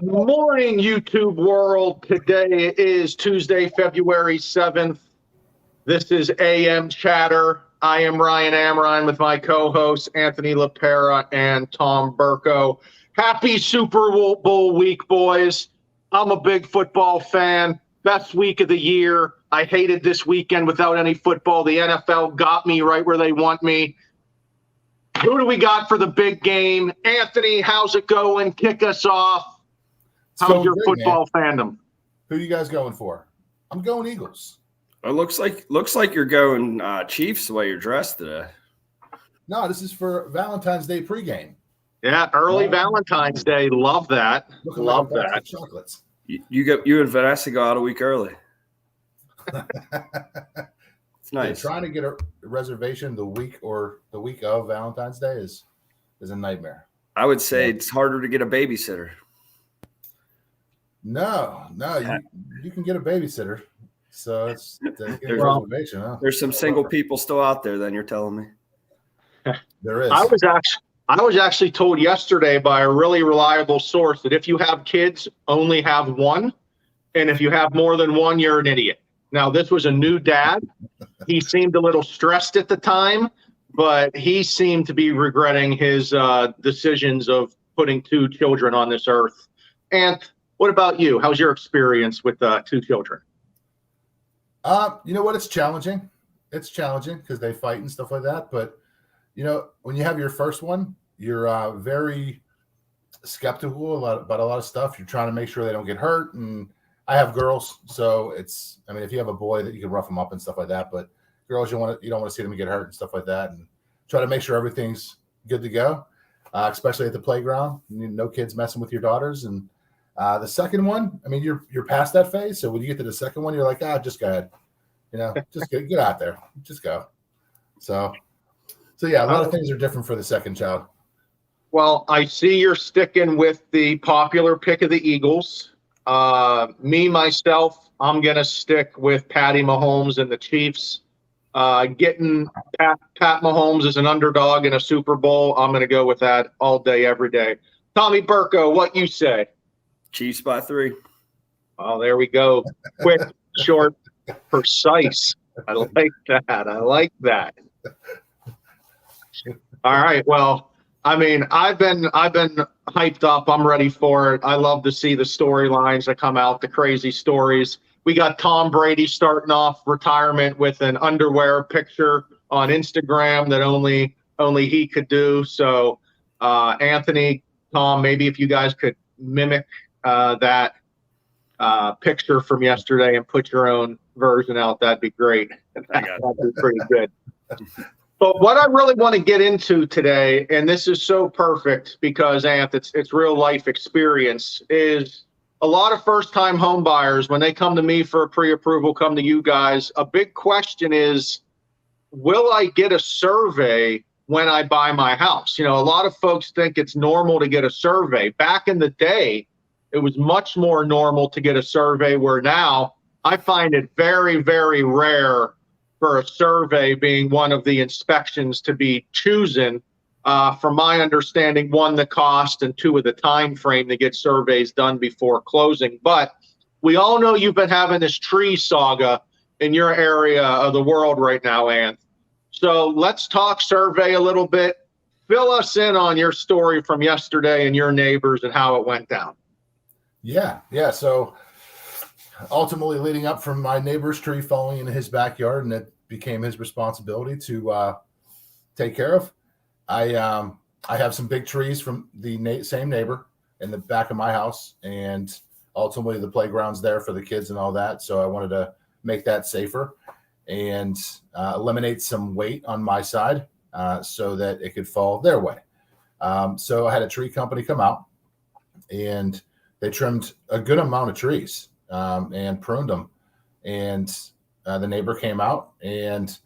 Good morning, YouTube world. Today is Tuesday, February 7th. This is AM Chatter. I am Ryan Amrine with my co-hosts Anthony LaPera and Tom Burko. Happy Super Bowl week, boys. I'm a big football fan. Best week of the year. I hated this weekend without any football. The NFL got me right where they want me. Who do we got for the big game? Anthony, how's it going? Kick us off. How's your football fandom? Who you guys going for? I'm going Eagles. It looks like you're going Chiefs the way you're dressed today. No, this is for Valentine's Day pregame. Yeah, early Valentine's Day. Love that. Love that. Chocolates. You and Vanessa go out a week early. It's nice. Yeah, trying to get a reservation the week of Valentine's Day is a nightmare. I would say it's harder to get a babysitter. No, you can get a babysitter. So it's a reservation. Huh? There's some single people still out there. Then you're telling me there is. I was actually told yesterday by a really reliable source that if you have kids, only have one, and if you have more than one, you're an idiot. Now, this was a new dad. He seemed a little stressed at the time, but he seemed to be regretting his decisions of putting two children on this earth. And what about you? How's your experience with two children? You know what? It's challenging. It's challenging because they fight and stuff like that. But, when you have your first one, you're very skeptical about a lot of stuff. You're trying to make sure they don't get hurt. And I have girls. So if you have a boy that you can rough them up and stuff like that. But girls, you don't want to see them get hurt and stuff like that. And try to make sure everything's good to go, especially at the playground. No kids messing with your daughters. And the second one, you're past that phase. So when you get to the second one, you're like, just go ahead. Just get out there. Just go. So yeah, a lot of things are different for the second child. Well, I see you're sticking with the popular pick of the Eagles. Myself, I'm going to stick with Patty Mahomes and the Chiefs. Getting Pat Mahomes as an underdog in a Super Bowl, I'm going to go with that all day, every day. Tommy Burko, what you say? Chiefs by 3. Oh, there we go. Quick, short, precise. I like that. All right. Well, I've been hyped up. I'm ready for it. I love to see the storylines that come out, the crazy stories. We got Tom Brady starting off retirement with an underwear picture on Instagram that only he could do. So, Anthony, Tom, maybe if you guys could mimic that picture from yesterday and put your own version out, that'd be great. That'd be pretty good. But what I really want to get into today, and this is so perfect because, it's real life experience, is a lot of first-time home buyers, when they come to me for a pre-approval, come to you guys, a big question is, will I get a survey when I buy my house? A lot of folks think it's normal to get a survey. Back in the day, it was much more normal to get a survey, where now I find it very, very rare for a survey being one of the inspections to be chosen. From my understanding, 1, the cost, and 2, of the time frame to get surveys done before closing. But we all know you've been having this tree saga in your area of the world right now, Anth. So let's talk survey a little bit. Fill us in on your story from yesterday and your neighbors and how it went down. Yeah. So ultimately, leading up from my neighbor's tree falling in his backyard, and it became his responsibility to take care of. I have some big trees from the same neighbor in the back of my house, and ultimately the playground's there for the kids and all that. So I wanted to make that safer and eliminate some weight on my side so that it could fall their way. So I had a tree company come out, and they trimmed a good amount of trees and pruned them. And the neighbor came out, and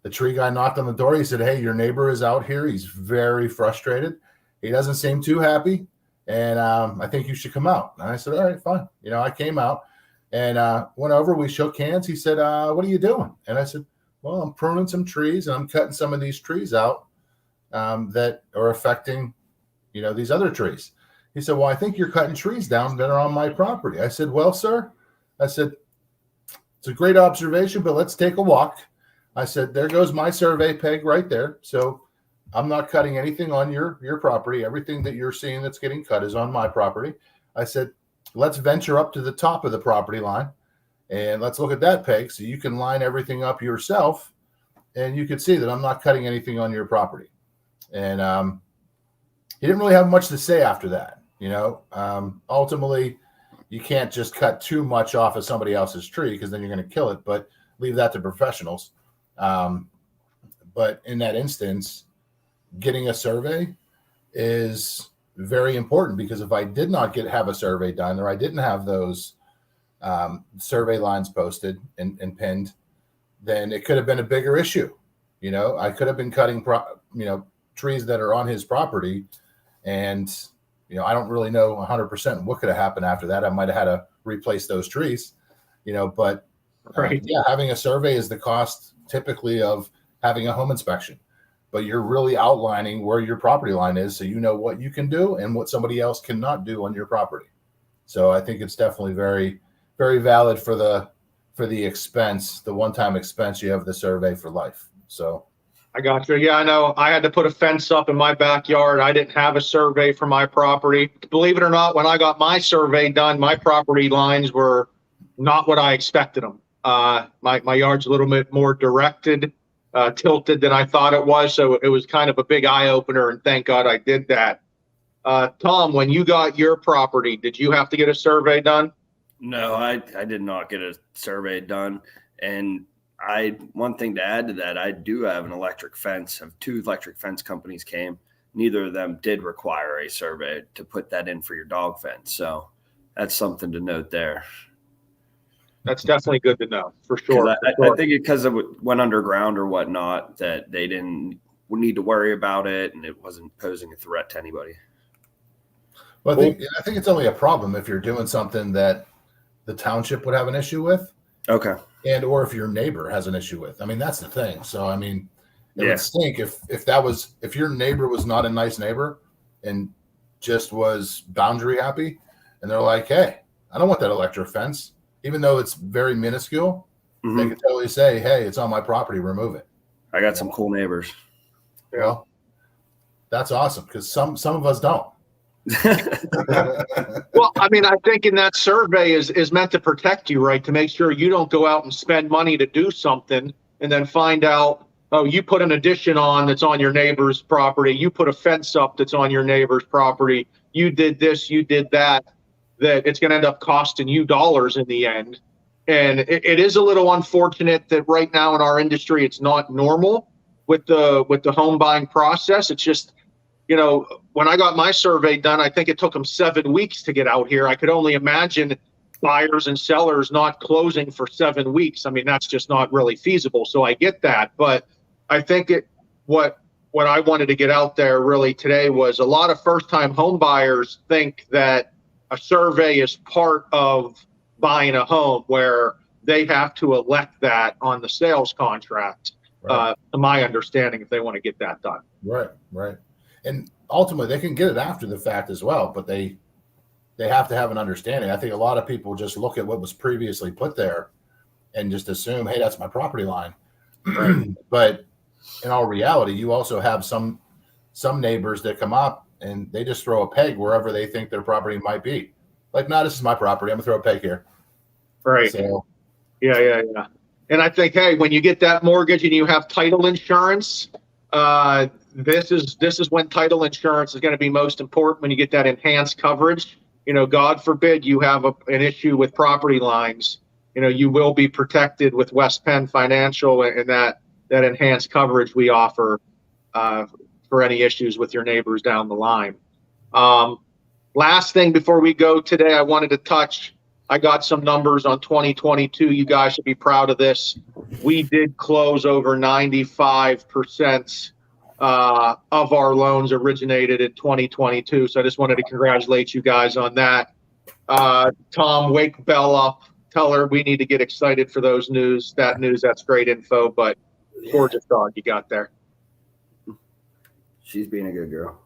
the tree guy knocked on the door. He said, "Hey, your neighbor is out here. He's very frustrated. He doesn't seem too happy. And I think you should come out." And I said, "All right, fine." I came out and went over. We shook hands. He said, "What are you doing?" And I said, "Well, I'm pruning some trees, and I'm cutting some of these trees out that are affecting, these other trees." He said, well, I think you're cutting trees down that are on my property. I said, well, sir, I said, it's a great observation, but let's take a walk. I said, there goes my survey peg right there. So I'm not cutting anything on your property. Everything that you're seeing that's getting cut is on my property. I said, let's venture up to the top of the property line and let's look at that peg so you can line everything up yourself and you can see that I'm not cutting anything on your property. And he didn't really have much to say after that. Ultimately, you can't just cut too much off of somebody else's tree because then you're going to kill it, but leave that to professionals. But in that instance, getting a survey is very important because if I did not have a survey done or I didn't have those survey lines posted and pinned, then it could have been a bigger issue. I could have been cutting, trees that are on his property and I don't really know 100% what could have happened after that. I might have had to replace those trees, but Right. Having a survey is the cost typically of having a home inspection, but you're really outlining where your property line is so you know what you can do and what somebody else cannot do on your property. So I think it's definitely very, very valid for the expense, the one-time expense you have the survey for life. So I got you. Yeah, I know. I had to put a fence up in my backyard. I didn't have a survey for my property. Believe it or not, when I got my survey done, my property lines were not what I expected them. My yard's a little bit more directed, tilted than I thought it was. So it was kind of a big eye opener, and thank God I did that. Tom, when you got your property, did you have to get a survey done? No, I did not get a survey done. And one thing to add to that, I do have an electric fence. Two electric fence companies came. Neither of them did require a survey to put that in for your dog fence. So that's something to note there. That's definitely good to know, for sure. I think because it went underground or whatnot, that they didn't need to worry about it, and it wasn't posing a threat to anybody. Well, I think it's only a problem if you're doing something that the township would have an issue with. Okay. And or if your neighbor has an issue with. I mean, that's the thing. So I mean, it would stink if your neighbor was not a nice neighbor and just was boundary happy, and they're like, hey, I don't want that electric fence. Even though it's very minuscule, they can totally say, hey, it's on my property, remove it. I got some cool neighbors. Yeah. Well, that's awesome because some of us don't. Well, I mean, I think in that survey is meant to protect you, right? To make sure you don't go out and spend money to do something and then find out, oh, you put an addition on that's on your neighbor's property. You put a fence up that's on your neighbor's property. You did this, you did that it's going to end up costing you dollars in the end. And it is a little unfortunate that right now in our industry, it's not normal with the home buying process. It's just, when I got my survey done, I think it took them 7 weeks to get out here. I could only imagine buyers and sellers not closing for 7 weeks. I mean, that's just not really feasible. So I get that. But I think what I wanted to get out there really today was a lot of first-time home buyers think that a survey is part of buying a home where they have to elect that on the sales contract, Right. to my understanding, if they want to get that done. Right. And ultimately, they can get it after the fact as well, but they have to have an understanding. I think a lot of people just look at what was previously put there and just assume, hey, that's my property line. But in all reality, you also have some neighbors that come up and they just throw a peg wherever they think their property might be. Like, no, this is my property. I'm gonna throw a peg here. Right. So, Yeah. And I think, hey, when you get that mortgage and you have title insurance, this is when title insurance is going to be most important, when you get that enhanced coverage. God forbid you have an issue with property lines. You will be protected with West Penn Financial and that enhanced coverage we offer for any issues with your neighbors down the line. Last thing before we go today, I wanted to touch. I got some numbers on 2022. You guys should be proud of this. We did close over 95% of our loans originated in 2022. So I just wanted to congratulate you guys on that. Tom, wake Belle up. Tell her we need to get excited for those news. That's great info, but gorgeous dog you got there. She's being a good girl.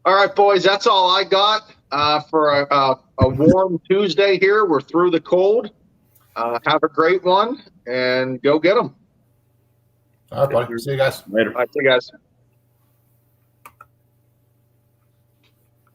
All right, boys, that's all I got for a warm Tuesday here. We're through the cold. Have a great one and go get them. All right, buddy. See you guys. Later. All right, see you guys.